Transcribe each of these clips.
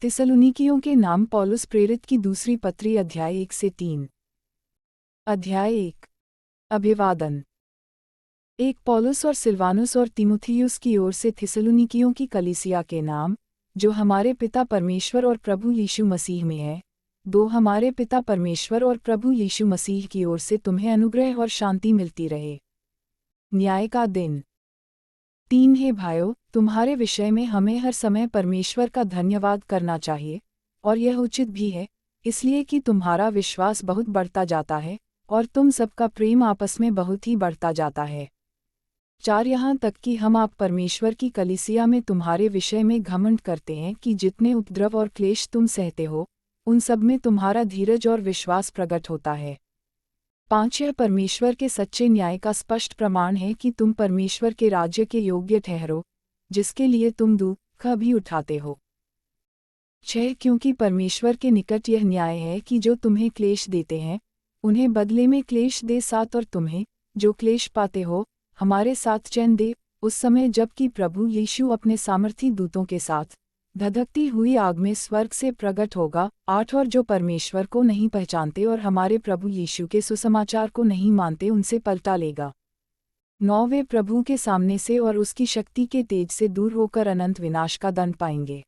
थिस्सलुनीकियों के नाम पौलुस प्रेरित की दूसरी पत्री अध्याय 1 से 3। अध्याय 1। अभिवादन। एक पौलुस और सिलवानुस और तीमुथियुस की ओर से थिस्सलुनीकियों की कलीसिया के नाम, जो हमारे पिता परमेश्वर और प्रभु यीशु मसीह में है, दो हमारे पिता परमेश्वर और प्रभु यीशु मसीह की ओर से तुम्हें अनुग्रह और शांति मिलती रहे। न्याय का दिन। 3 हे भाइयों, तुम्हारे विषय में हमें हर समय परमेश्वर का धन्यवाद करना चाहिए, और यह उचित भी है, इसलिए कि तुम्हारा विश्वास बहुत बढ़ता जाता है, और तुम सबका प्रेम आपस में बहुत ही बढ़ता जाता है। 4 यहाँ तक कि हम आप परमेश्वर की कलीसिया में तुम्हारे विषय में घमंड करते हैं कि जितने उपद्रव और क्लेश तुम सहते हो, उन सब में तुम्हारा धीरज और विश्वास प्रकट होता है। 5 यह परमेश्वर के सच्चे न्याय का स्पष्ट प्रमाण है कि तुम परमेश्वर के राज्य के योग्य ठहरो, जिसके लिए तुम दुख भी उठाते हो। 6 क्योंकि परमेश्वर के निकट यह न्याय है कि जो तुम्हें क्लेश देते हैं, उन्हें बदले में क्लेश दे, साथ और तुम्हें, जो क्लेश पाते हो, हमारे साथ चैन दे, उस समय जबकि प्रभु यीशु अपने सामर्थी दूतों के साथ धधकती हुई आग में स्वर्ग से प्रकट होगा। 8 और जो परमेश्वर को नहीं पहचानते और हमारे प्रभु यीशु के सुसमाचार को नहीं मानते, उनसे पलटा लेगा। 9 वे प्रभु के सामने से और उसकी शक्ति के तेज से दूर होकर अनंत विनाश का दंड पाएंगे।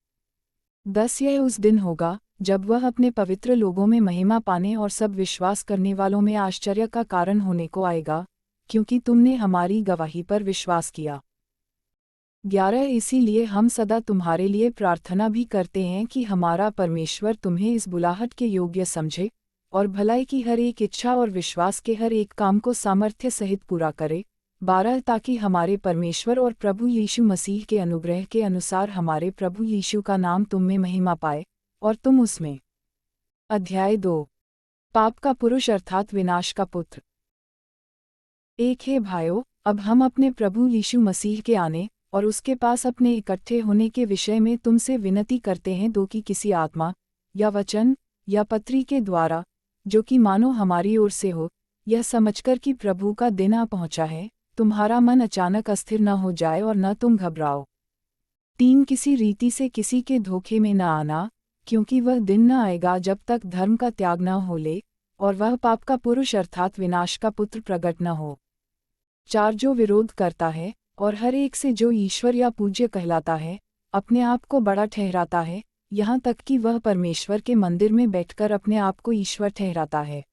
10 यह उस दिन होगा जब वह अपने पवित्र लोगों में महिमा पाने और सब विश्वास करने वालों में आश्चर्य का कारण होने को आएगा, क्योंकि तुमने हमारी गवाही पर विश्वास किया। 11 इसीलिए हम सदा तुम्हारे लिए प्रार्थना भी करते हैं कि हमारा परमेश्वर तुम्हें इस बुलाहट के योग्य समझे, और भलाई की हर एक इच्छा और विश्वास के हर एक काम को सामर्थ्य सहित पूरा करे। 12 ताकि हमारे परमेश्वर और प्रभु यीशु मसीह के अनुग्रह के अनुसार हमारे प्रभु यीशु का नाम तुम में महिमा पाए, और तुम उसमें। अध्याय 2। पाप का पुरुष अर्थात विनाश का पुत्र। 1 हे भाइयों, अब हम अपने प्रभु यीशु मसीह के आने और उसके पास अपने इकट्ठे होने के विषय में तुमसे विनती करते हैं, दो कि किसी आत्मा या वचन या पत्री के द्वारा, जो कि मानो हमारी ओर से हो, यह समझकर कि प्रभु का दिन आ पहुँचा है, तुम्हारा मन अचानक अस्थिर न हो जाए और न तुम घबराओ। 3 किसी रीति से किसी के धोखे में न आना, क्योंकि वह दिन न आएगा जब तक धर्म का त्याग न हो ले, और वह पाप का पुरुष अर्थात विनाश का पुत्र प्रकट न हो। 4 जो विरोध करता है और हर एक से जो ईश्वर या पूज्य कहलाता है, अपने आप को बड़ा ठहराता है, यहाँ तक कि वह परमेश्वर के मंदिर में बैठकर अपने आप को ईश्वर ठहराता है।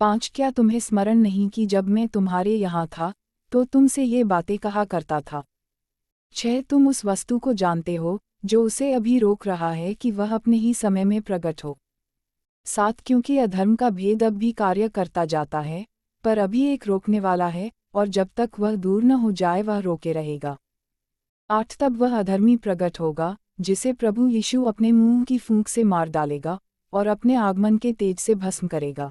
5 क्या तुम्हें स्मरण नहीं कि जब मैं तुम्हारे यहाँ था, तो तुमसे ये बातें कहा करता था। 6 तुम उस वस्तु को जानते हो, जो उसे अभी रोक रहा है कि वह अपने ही समय में प्रकट हो। 7 क्योंकि अधर्म का भेद अब भी कार्य करता जाता है, पर अभी एक रोकने वाला है, और जब तक वह दूर न हो जाए वह रोके रहेगा। 8 तब वह अधर्मी प्रकट होगा, जिसे प्रभु यीशु अपने मुंह की फूंक से मार डालेगा, और अपने आगमन के तेज से भस्म करेगा।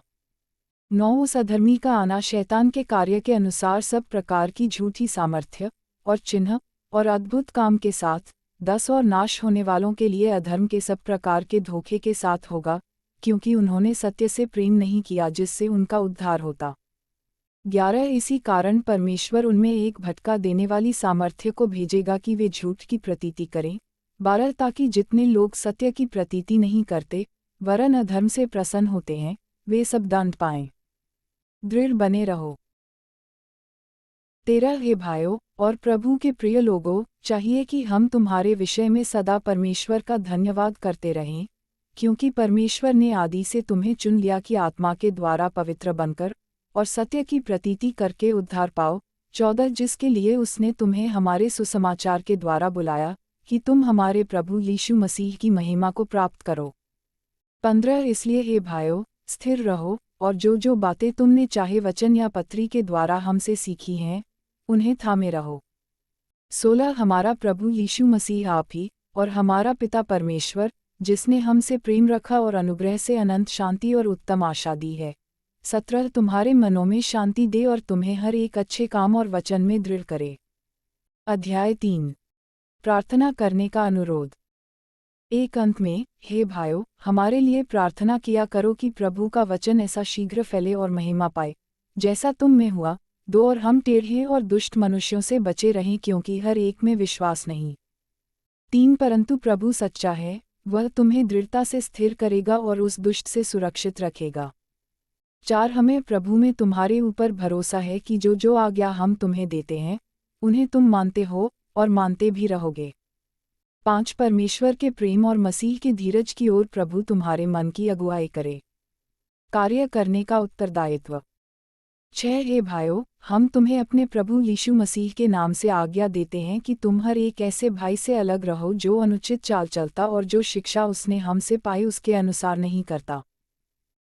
9 उस अधर्मी का आना शैतान के कार्य के अनुसार सब प्रकार की झूठी सामर्थ्य और चिन्ह और अद्भुत काम के साथ। 10 और नाश होने वालों के लिए अधर्म के सब प्रकार के धोखे के साथ होगा, क्योंकि उन्होंने सत्य से प्रेम नहीं किया जिससे उनका उद्धार होता। 11 इसी कारण परमेश्वर उनमें एक भटका देने वाली सामर्थ्य को भेजेगा कि वे झूठ की प्रतीति करें। 12 ताकि जितने लोग सत्य की प्रतीति नहीं करते वरन अधर्म से प्रसन्न होते हैं, वे सब दंड पाएं। दृढ़ बने रहो। 13 हे भाइयों और प्रभु के प्रिय लोगों, चाहिए कि हम तुम्हारे विषय में सदा परमेश्वर का धन्यवाद करते रहें, क्योंकि परमेश्वर ने आदि से तुम्हें चुन लिया कि आत्मा के द्वारा पवित्र बनकर और सत्य की प्रतीति करके उद्धार पाओ। 14 जिसके लिए उसने तुम्हें हमारे सुसमाचार के द्वारा बुलाया, कि तुम हमारे प्रभु यीशु मसीह की महिमा को प्राप्त करो। 15 इसलिए हे भाइयों, स्थिर रहो, और जो बातें तुमने चाहे वचन या पत्री के द्वारा हमसे सीखी हैं, उन्हें थामे रहो। 16 हमारा प्रभु यीशु मसीह आप ही और हमारा पिता परमेश्वर, जिसने हमसे प्रेम रखा और अनुग्रह से अनंत शांति और उत्तम आशा दी है। 17 तुम्हारे मनों में शांति दे और तुम्हें हर एक अच्छे काम और वचन में दृढ़ करे। अध्याय 3। प्रार्थना करने का अनुरोध। 1 अंत में, हे भाइयों, हमारे लिए प्रार्थना किया करो कि प्रभु का वचन ऐसा शीघ्र फैले और महिमा पाए, जैसा तुम में हुआ। 2 और हम टेढ़े और दुष्ट मनुष्यों से बचे रहें, क्योंकि हर एक में विश्वास नहीं। 3 परंतु प्रभु सच्चा है, वह तुम्हें दृढ़ता से स्थिर करेगा और उस दुष्ट से सुरक्षित रखेगा। 4 हमें प्रभु में तुम्हारे ऊपर भरोसा है कि जो जो आज्ञा हम तुम्हें देते हैं, उन्हें तुम मानते हो और मानते भी रहोगे। 5 परमेश्वर के प्रेम और मसीह के धीरज की ओर प्रभु तुम्हारे मन की अगुवाई करे। कार्य करने का उत्तरदायित्व। 6 हे भाइयों, हम तुम्हें अपने प्रभु यीशु मसीह के नाम से आज्ञा देते हैं कि तुम हर एक ऐसे भाई से अलग रहो जो अनुचित चाल चलता और जो शिक्षा उसने हमसे पाई उसके अनुसार नहीं करता।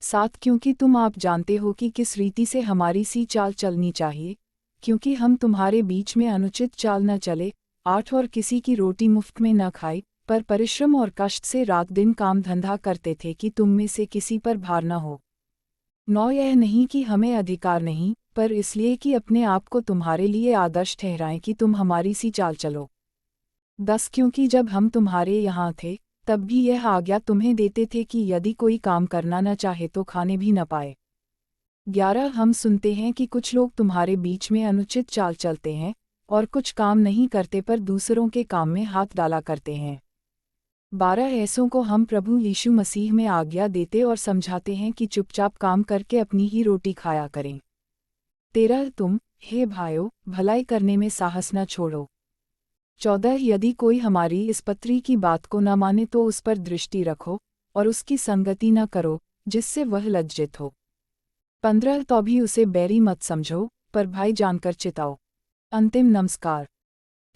7 क्योंकि तुम आप जानते हो कि किस रीति से हमारी सी चाल चलनी चाहिए, क्योंकि हम तुम्हारे बीच में अनुचित चाल न चले। 8 और किसी की रोटी मुफ्त में न खाई, पर परिश्रम और कष्ट से रात दिन काम धंधा करते थे कि तुम में से किसी पर भार न हो। 9 यह नहीं कि हमें अधिकार नहीं, पर इसलिए कि अपने आप को तुम्हारे लिए आदर्श ठहराएं कि तुम हमारी सी चाल चलो। 10 क्योंकि जब हम तुम्हारे यहाँ थे, तब भी यह आज्ञा तुम्हें देते थे कि यदि कोई काम करना न चाहे तो खाने भी न पाए। 11 हम सुनते हैं कि कुछ लोग तुम्हारे बीच में अनुचित चाल चलते हैं, और कुछ काम नहीं करते पर दूसरों के काम में हाथ डाला करते हैं। 12 ऐसों को हम प्रभु यीशु मसीह में आज्ञा देते और समझाते हैं कि चुपचाप काम करके अपनी ही रोटी खाया करें। 13 तुम, हे भाइयों, भलाई करने में साहस न छोड़ो। 14 यदि कोई हमारी इस पत्री की बात को न माने तो उस पर दृष्टि रखो, और उसकी संगति न करो, जिससे वह लज्जित हो। 15 तो भी उसे बैरी मत समझो, पर भाई जानकर चिताओ। अंतिम नमस्कार।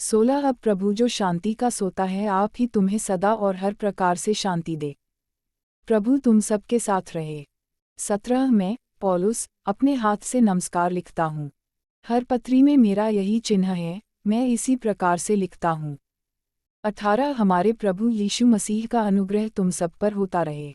16 अब प्रभु जो शांति का सोता है आप ही तुम्हें सदा और हर प्रकार से शांति दे। प्रभु तुम सबके साथ रहे। 17 मैं, पौलुस, अपने हाथ से नमस्कार लिखता हूँ। हर पत्री में मेरा यही चिन्ह है, मैं इसी प्रकार से लिखता हूँ। 18 हमारे प्रभु यीशु मसीह का अनुग्रह तुम सब पर होता रहे।